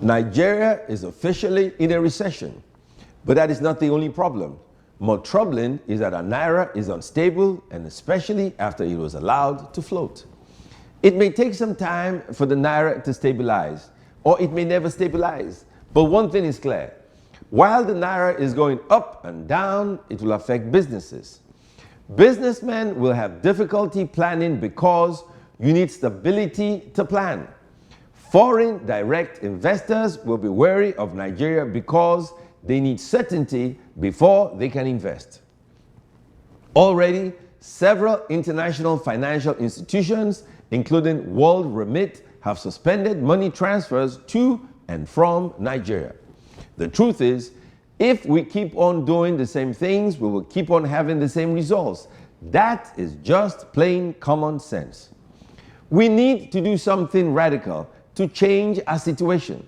Nigeria is officially in a recession, but that is not the only problem. More troubling is that our naira is unstable, and especially after it was allowed to float. It may take some time for the naira to stabilize, or it may never stabilize. But one thing is clear: while the naira is going up and down, it will affect businesses. Businessmen will have difficulty planning because you need stability to plan. Foreign direct investors will be wary of Nigeria because they need certainty before they can invest. Already, several international financial institutions, including World Remit, have suspended money transfers to and from Nigeria. The truth is, if we keep on doing the same things, we will keep on having the same results. That is just plain common sense. We need to do something radical to change our situation.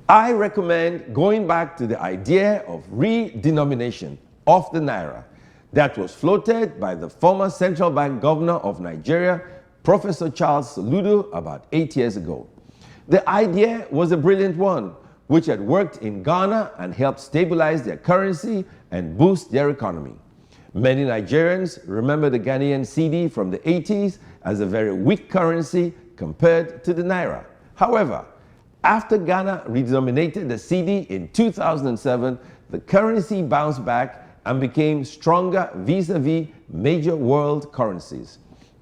I recommend going back to the idea of re-denomination of the naira that was floated by the former central bank governor of Nigeria, Professor Charles Soludo, about 8 years ago. The idea was a brilliant one, which had worked in Ghana and helped stabilize their currency and boost their economy. Many Nigerians remember the Ghanaian cedi from the 80s as a very weak currency compared to the naira. However, after Ghana redenominated the cedi in 2007, the currency bounced back and became stronger vis-a-vis major world currencies.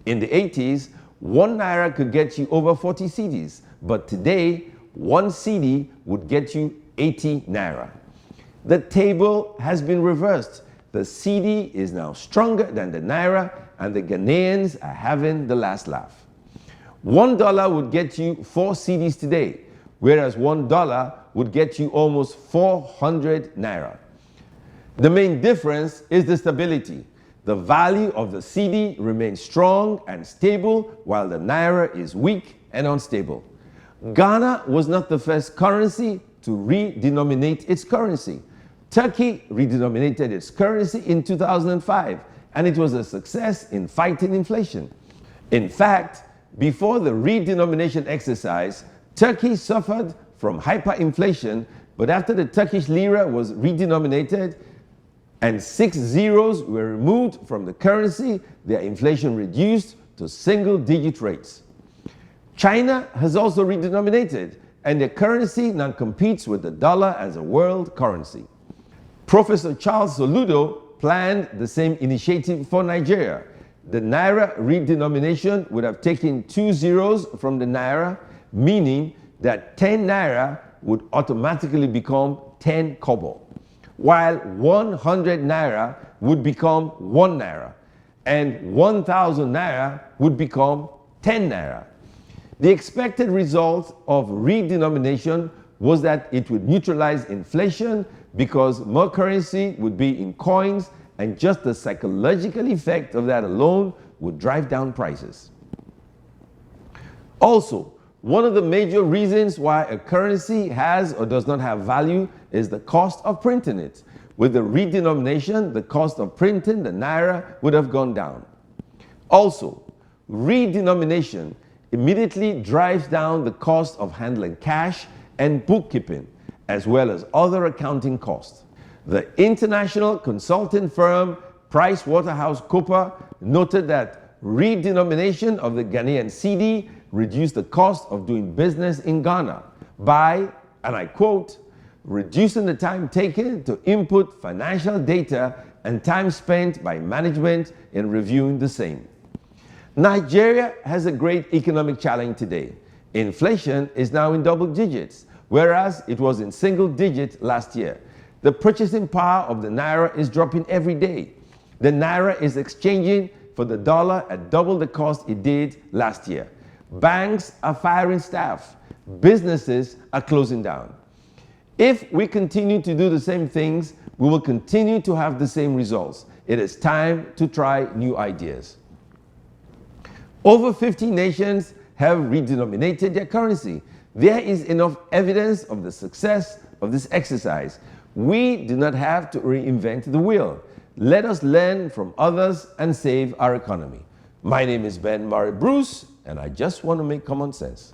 In the 80s, 1 naira could get you over 40 cedis, but today, 1 cedi would get you 80 naira. The table has been reversed. The cedi is now stronger than the naira, and the Ghanaians are having the last laugh. $1 would get you 4 cedis today, whereas $1 would get you almost 400 naira. The main difference is the stability. The value of the cedi remains strong and stable, while the naira is weak and unstable. Ghana was not the first currency to re-denominate its currency. Turkey redenominated its currency in 2005, and it was a success in fighting inflation. In fact, before the redenomination exercise, Turkey suffered from hyperinflation, but after the Turkish lira was redenominated and 6 zeros were removed from the currency, their inflation reduced to single-digit rates. China has also redenominated, and their currency now competes with the dollar as a world currency. Professor Charles Soludo planned the same initiative for Nigeria. The naira redenomination would have taken 2 zeros from the naira, meaning that 10 naira would automatically become 10 kobo, while 100 naira would become 1 naira, and 1,000 naira would become 10 naira. The expected result of redenomination was that it would neutralize inflation because more currency would be in coins, and just the psychological effect of that alone would drive down prices. Also, one of the major reasons why a currency has or does not have value is the cost of printing it. With the redenomination, the cost of printing the naira would have gone down. Also, redenomination immediately drives down the cost of handling cash and bookkeeping, as well as other accounting costs. The international consulting firm PricewaterhouseCoopers noted that redenomination of the Ghanaian cedi reduced the cost of doing business in Ghana by, and I quote, reducing the time taken to input financial data and time spent by management in reviewing the same. Nigeria has a great economic challenge today. Inflation is now in double digits, whereas it was in single digits last year. The purchasing power of the naira is dropping every day. The naira is exchanging for the dollar at double the cost it did last year. Banks are firing staff. Businesses are closing down. If we continue to do the same things, we will continue to have the same results. It is time to try new ideas. Over 50 nations have redenominated their currency. There is enough evidence of the success of this exercise. We do not have to reinvent the wheel. Let us learn from others and save our economy. My name is Ben Murray Bruce, and I just want to make common sense.